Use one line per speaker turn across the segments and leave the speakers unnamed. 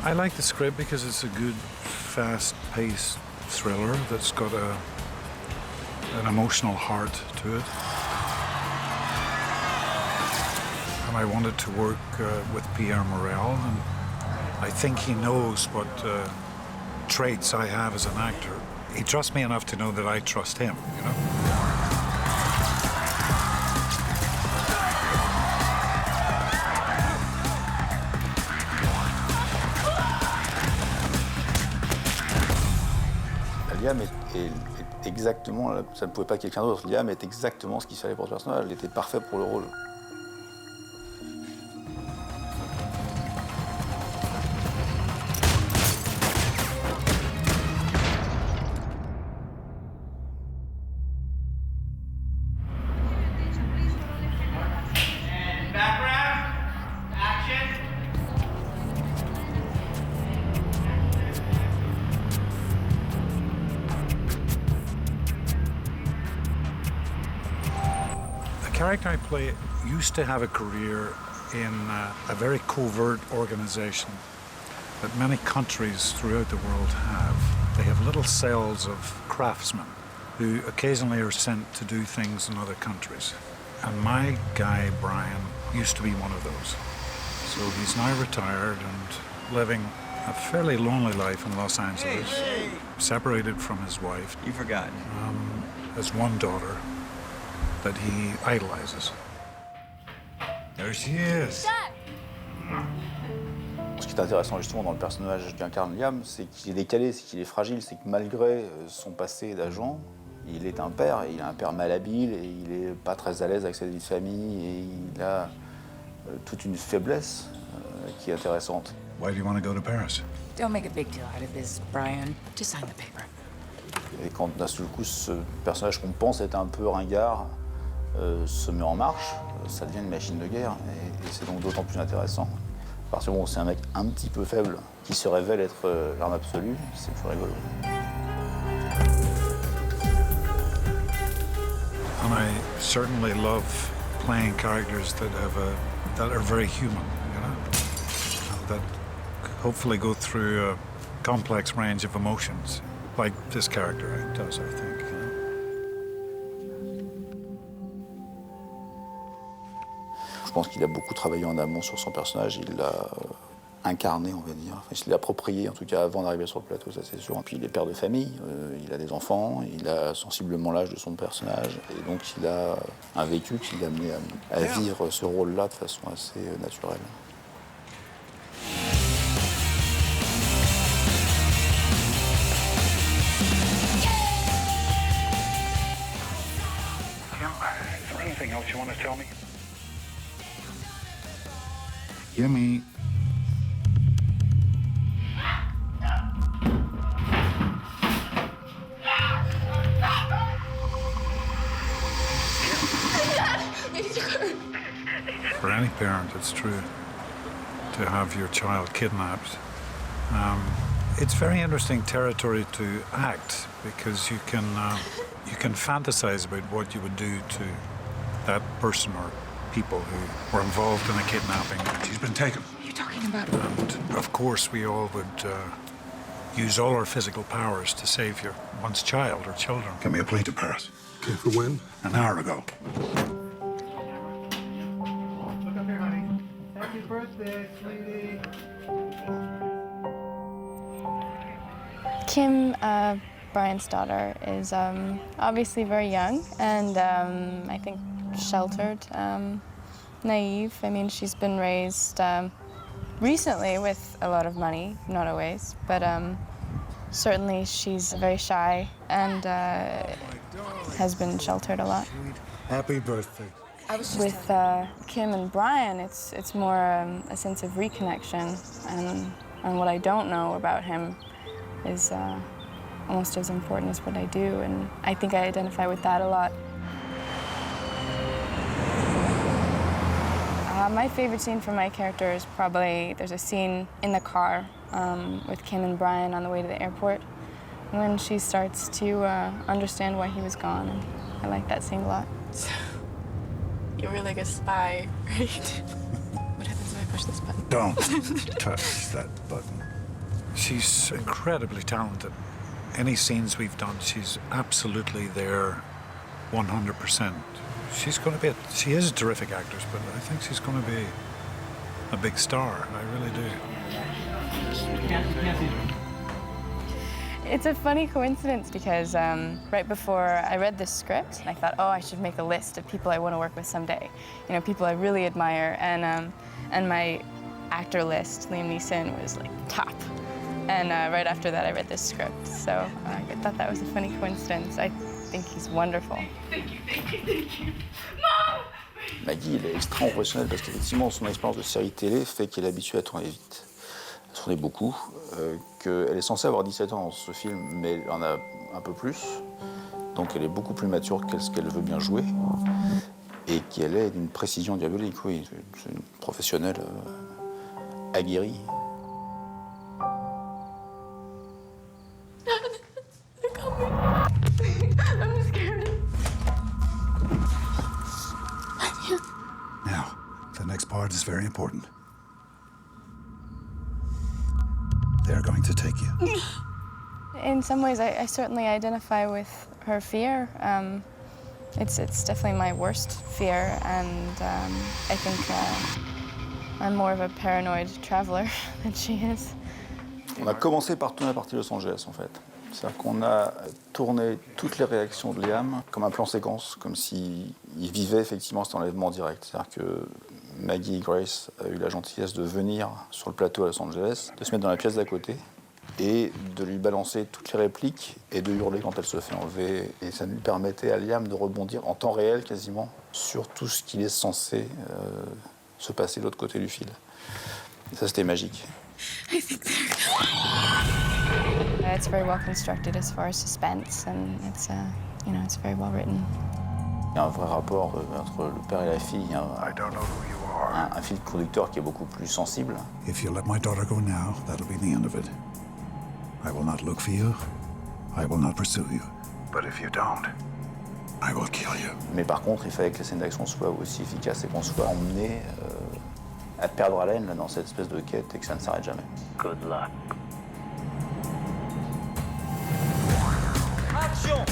I like the script because it's a good, fast-paced thriller that's got an emotional heart to it. And I wanted to work with Pierre Morel, and I think he knows what traits I have as an actor. He trusts me enough to know that I trust him, you know?
Liam est exactement, ça ne pouvait pas être quelqu'un d'autre, Liam est exactement ce qu'il fallait pour ce personnage, il était parfait pour le rôle.
The character I play used to have a career in a very covert organization that many countries throughout the world have. They have little cells of craftsmen who occasionally are sent to do things in other countries. And my guy, Brian, used to be one of those. So he's now retired and living a fairly lonely life in Los Angeles, separated from his wife.
You forgot.
Has one daughter that he idolizes. There she is.
Ce qui est intéressant justement dans le personnage qu'incarne Liam, c'est qu'il est décalé, c'est qu'il est fragile, c'est que malgré son passé d'agent, il est un père, et il a un père malhabile, et il est pas très à l'aise avec sa vie de famille, et il a toute une faiblesse qui est intéressante.
Why do you want to go to Paris?
Don't make a big deal out of this, Brian. Just sign the paper.
Et quand d'un seul coup, ce personnage qu'on pense être un peu ringard se met en marche, ça devient une machine de guerre, et c'est donc d'autant plus intéressant. Parce que bon, c'est un mec un petit peu faible qui se révèle être l'arme absolue, c'est plus rigolo.
And I certainly love playing characters that are very human, you know, that hopefully go through a complex range of emotions, like this character does, I think.
Je pense qu'il a beaucoup travaillé en amont sur son personnage, il l'a incarné, on va dire. Enfin, il se l'est approprié, en tout cas avant d'arriver sur le plateau, ça c'est sûr. Et puis il est père de famille, il a des enfants, il a sensiblement l'âge de son personnage, et donc il a un vécu qui l'a amené à vivre ce rôle-là de façon assez naturelle.
Kim, is there anything else you want to tell me? Gimme. For any parent, it's true to have your child kidnapped. It's very interesting territory to act because you can fantasize about what you would do to that person or people who were involved in a kidnapping.
She's been taken.
What are you talking about?
And of course, we all would use all our physical powers to save one's child or children.
Get me a plane to Paris.
Okay, for when?
An hour ago.
Look up here, honey. Happy birthday, sweetie.
Kim, Brian's daughter, is obviously very young and I think sheltered, naive. I mean, she's been raised recently with a lot of money, not always, but certainly she's very shy and has been sheltered a lot.
Happy birthday.
With Kim and Brian, it's more a sense of reconnection, and what I don't know about him is almost as important as what I do, and I think I identify with that a lot. My favorite scene for my character is probably, there's a scene in the car with Kim and Brian on the way to the airport when she starts to understand why he was gone, and I like that scene a lot.
So, you're really like a spy, right? What happens if I push this button?
Don't touch that button. She's incredibly talented. Any scenes we've done, she's absolutely there 100%. She is a terrific actress, but I think she's going to be a big star. I really do.
It's a funny coincidence because right before I read this script, I thought, oh, I should make a list of people I want to work with someday. You know, people I really admire, and my actor list, Liam Neeson, was like top. And right after that, I read this script, so I thought that was a funny coincidence. I think he's wonderful.
Thank you. Mom!
Maggie, il est extrêmement professionnel parce qu'effectivement, son expérience de série télé fait qu'elle est habituée à tourner vite. Elle tournait beaucoup, qu'elle est censée avoir 17 ans dans ce film, mais elle en a un peu plus. Donc elle est beaucoup plus mature qu'elle veut bien jouer. Et qu'elle est d'une précision diabolique, oui. C'est une professionnelle aguerrie.
I'm scared.
Now, the next part is very important. They're going to take you.
In some ways, I certainly identify with her fear. It's definitely my worst fear, and I think I'm more of a paranoid traveler than she is.
On a commencé par tourner à partir de Los Angeles, en fait. C'est-à-dire qu'on a tourné toutes les réactions de Liam comme un plan séquence, comme s'il vivait effectivement cet enlèvement direct. C'est-à-dire que Maggie et Grace a eu la gentillesse de venir sur le plateau à Los Angeles, de se mettre dans la pièce d'à côté et de lui balancer toutes les répliques et de hurler quand elle se fait enlever. Et ça lui permettait à Liam de rebondir en temps réel quasiment sur tout ce qui est censé se passer de l'autre côté du fil. Et ça, c'était magique.
It's very well constructed as far as suspense, and it's it's very well written.
Il y a un vrai rapport entre le père et la fille.
I don't know who you are.
Un fil conducteur qui est beaucoup plus sensible.
If you let my daughter go now, that'll be the end of it. I will not look for you. I will not pursue you. But if you don't, I will kill you.
Mais par contre, il fallait que les scènes d'action soient aussi efficaces et qu'on soit emmené à perdre haleine là, dans cette espèce de quête et que ça ne s'arrête jamais.
Good luck.
Action!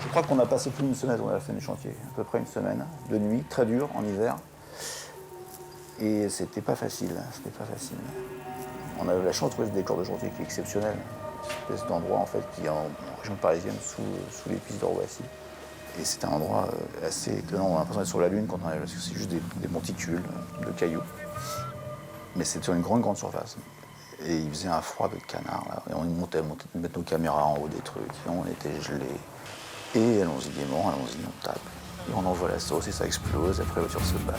Je crois qu'on a passé plus d'une semaine à la fin du chantier, à peu près une semaine, de nuit, très dur, en hiver. Et c'était pas facile, On avait la chance de trouver ce décor de chantier qui est exceptionnel. Une espèce d'endroit en fait qui est en région parisienne, sous les pistes de Roissy. Et c'était un endroit assez étonnant, on a l'impression d'être sur la Lune quand on arrive, parce que c'est juste des monticules de cailloux. Mais c'était sur une grande surface. Et il faisait un froid de canard, là. Et on montait mettre nos caméras en haut des trucs, et on était gelés. Et allons-y gaiement, allons-y, on tape. Et on envoie la sauce et ça explose, après la voiture se bat.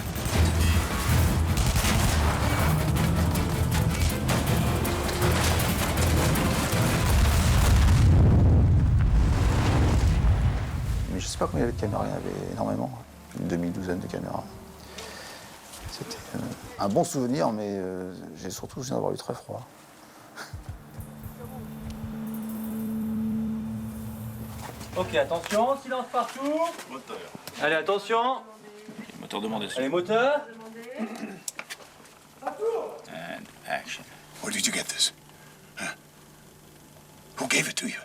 Mais je sais pas combien il y avait de caméras, il y en avait énormément. Une demi-douzaine de caméras. C'était un bon souvenir, mais j'ai surtout souvenir d'avoir eu très froid.
Ok, attention, silence partout.
Moteur.
Allez, attention.
Le moteur demandé dessus.
Allez, moteur.
And action.
Where did you get this? Huh? Who gave it to you?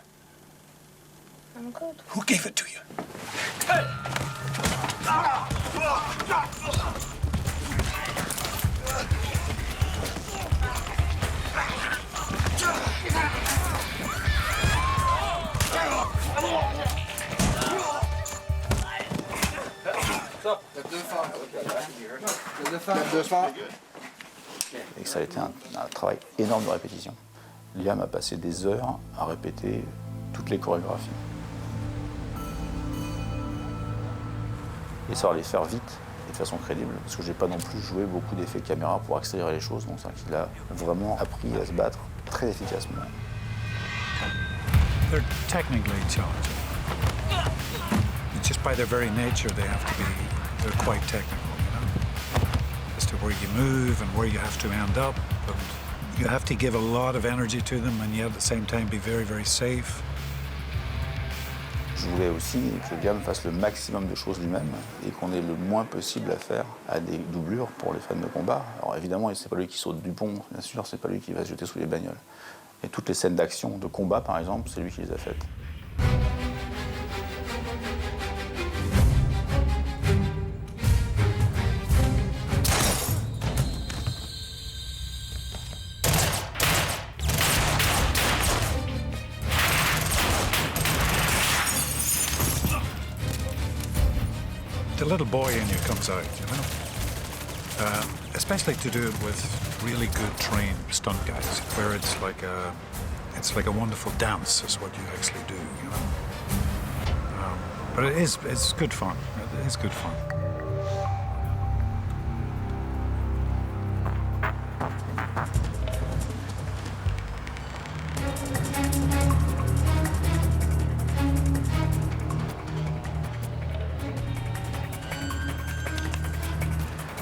I'm good.
Who gave it to you?
Stop.
Et que ça a été un travail énorme de répétition. Liam a passé des heures à répéter toutes les chorégraphies. Et ça va les faire vite et de façon crédible, parce que j'ai pas non plus joué beaucoup d'effets caméra pour accélérer les choses, donc c'est qu'il a vraiment appris à se battre très efficacement.
They're technically challenging. Just by their very nature, they're quite technical, you know, as to where you move and where you have to end up. But you have to give a lot of energy to them and yet at the same time be very, very safe.
Je voulais aussi que Liam fasse le maximum de choses lui-même et qu'on ait le moins possible à faire à des doublures pour les fans de combat. Alors évidemment, c'est pas lui qui saute du pont, bien sûr, c'est pas lui qui va se jeter sous les bagnoles. Et toutes les scènes d'action, de combat par exemple, c'est lui qui les a faites.
The little boy in you comes out, you know. Especially to do it with really good trained stunt guys, where it's like a wonderful dance is what you actually do, you know. But it's good fun. It is good fun.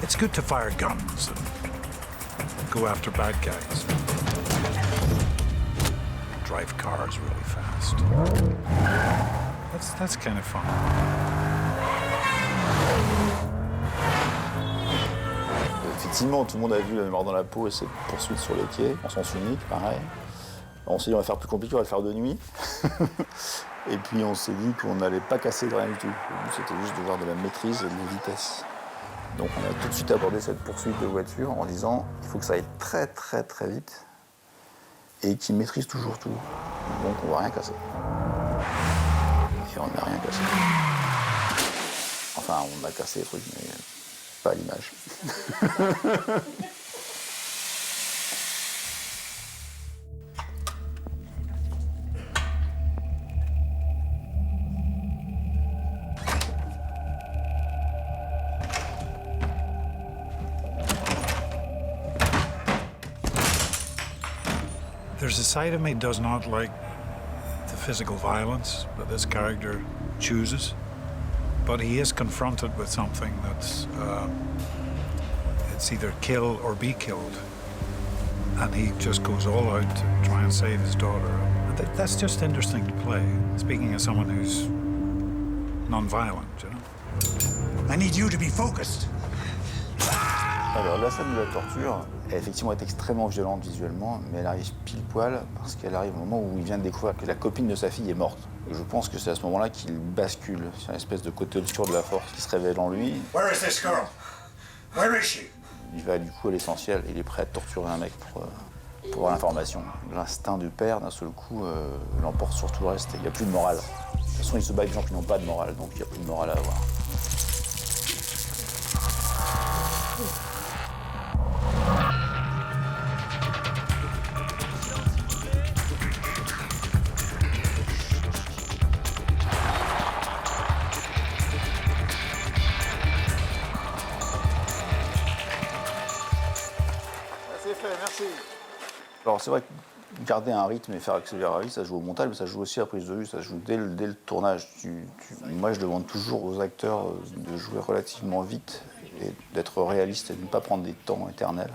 It's good to fire guns and go after bad guys. Drive cars really fast. That's kind of fun.
Effectivement, tout le monde a vu La Mort dans la peau et ses poursuites sur les quais, en sens unique, pareil. On s'est dit on va faire plus compliqué, on va le faire de nuit. Et puis on s'est dit qu'on n'allait pas casser de rien du tout. Le but c'était juste de voir de la maîtrise et de la vitesse. Donc on a tout de suite abordé cette poursuite de voiture en disant il faut que ça aille très très très vite et qu'il maîtrise toujours tout. Donc on va rien casser. Et on n'a rien cassé. Enfin on a cassé les trucs mais pas à l'image.
There's a side of me that does not like the physical violence that this character chooses, but he is confronted with something that's it's either kill or be killed, and he just goes all out to try and save his daughter. That's just interesting to play. Speaking as someone who's non-violent, you know.
I need you to be focused.
Alors la scène de la torture, elle effectivement est extrêmement violente visuellement, mais elle arrive pile poil parce qu'elle arrive au moment où il vient de découvrir que la copine de sa fille est morte. Et je pense que c'est à ce moment-là qu'il bascule sur une espèce de côté obscur de la force qui se révèle en lui.
Where is this girl? Where is she?
Il va du coup à l'essentiel, il est prêt à torturer un mec pour avoir l'information. L'instinct du père, d'un seul coup, l'emporte sur tout le reste. Il n'y a plus de morale. De toute façon, il se bat avec des gens qui n'ont pas de morale, donc il n'y a plus de morale à avoir. Alors c'est vrai que garder un rythme et faire accélérer la vie, ça joue au montage, mais ça joue aussi à la prise de vue, ça joue dès le tournage. Moi je demande toujours aux acteurs de jouer relativement vite et d'être réaliste et de ne pas prendre des temps éternels.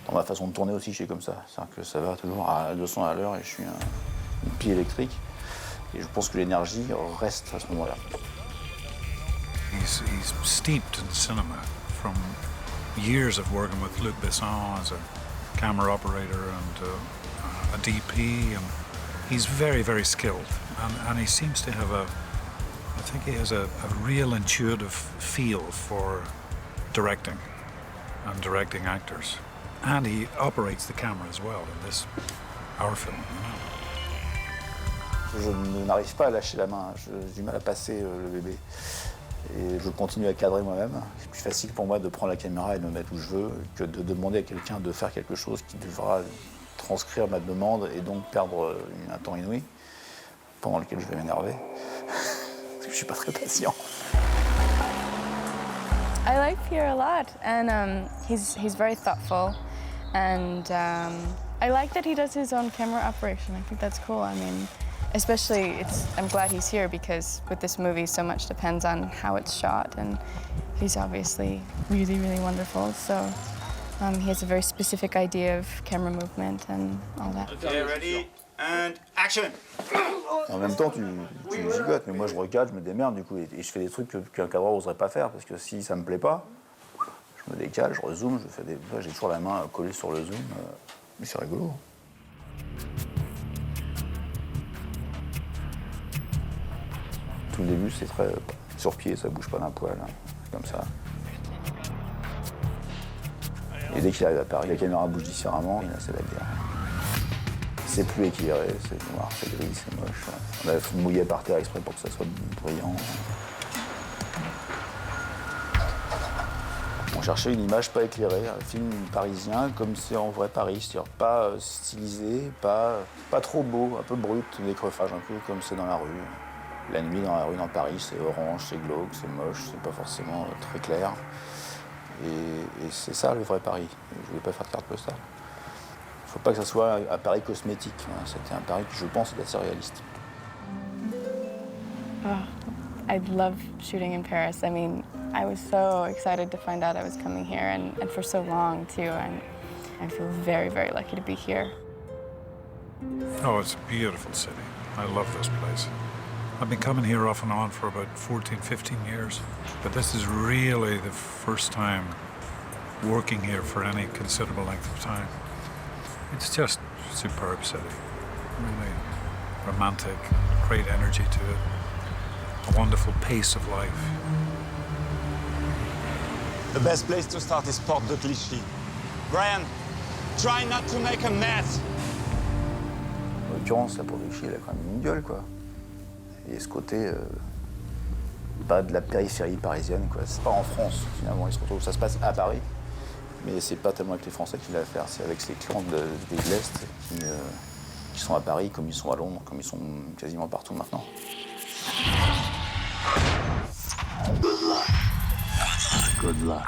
Dans ma façon de tourner aussi, je suis comme ça. C'est-à-dire que ça va toujours à 200 à l'heure et je suis une pile électrique. Et je pense que l'énergie reste à ce moment-là.
He's steeped in cinema from years of working with Luc Besson as a camera operator and a DP, and he's very, very skilled. And he seems to have I think he has a real intuitive feel for directing and directing actors. And he operates the camera as well in our film, you know.
Je n'arrive pas à lâcher la main, j'ai du mal à passer le bébé. Et je continue à cadrer moi-même. C'est plus facile pour moi de prendre la caméra et de me mettre où je veux que de demander à quelqu'un de faire quelque chose qui devra transcrire ma demande et donc perdre un temps inouï pendant lequel je vais m'énerver. Parce que je suis pas très patient.
I like Pierre a lot, and he's very thoughtful, and I like that he does his own camera operation. I think that's cool. I mean, especially I'm glad he's here because with this movie, so much depends on how it's shot, and he's obviously really, really wonderful. So he has a very specific idea of camera movement and all that.
Okay, ready, and action!
En même temps, tu gigotes, mais moi je recadre, je me démerde du coup, et je fais des trucs qu'un cadreur n'oserait pas faire, parce que si ça me plaît pas, je me décale, je rezoome, j'ai toujours la main collée sur le zoom, mais c'est rigolo. Tout le début, c'est très sur pied, ça bouge pas d'un poil, hein, comme ça. Et dès qu'il arrive à Paris, la caméra bouge différemment, et là c'est la guerre. C'est plus éclairé, c'est noir, c'est gris, c'est moche. On a mouillé par terre exprès pour que ça soit brillant. On cherchait une image pas éclairée, un film parisien comme c'est en vrai Paris, c'est-à-dire pas stylisé, pas trop beau, un peu brut, des creufages, un peu comme c'est dans la rue. La nuit dans la rue dans Paris, c'est orange, c'est glauque, c'est moche, c'est pas forcément très clair. Et c'est ça le vrai Paris. Je voulais pas faire de carte postale. Il ne faut pas que ça soit un Paris cosmétique. C'était un Paris qui, je pense, est assez réaliste.
Oh, I love shooting in Paris. I mean, I was so excited to find out I was coming here, and for so long, too. I feel very, very lucky to be here.
Oh, it's a beautiful city. I love this place. I've been coming here off and on for about 14, 15 years. But this is really the first time working here for any considerable length of time. It's just a superb city. Really romantic, great energy to it. A wonderful pace of life.
The best place to start is Porte de Clichy. Brian, try not to make a mess!
En l'occurrence, la Porte de Clichy, elle a quand même une gueule, quoi. Et ce côté, pas de la périphérie parisienne, quoi. C'est pas en France, finalement. Il se retrouve, ça se passe à Paris. Mais c'est pas tellement avec les Français qu'il a à faire, c'est avec ces clans de l'Est qui sont à Paris, comme ils sont à Londres, comme ils sont quasiment partout maintenant. Good luck. Good luck.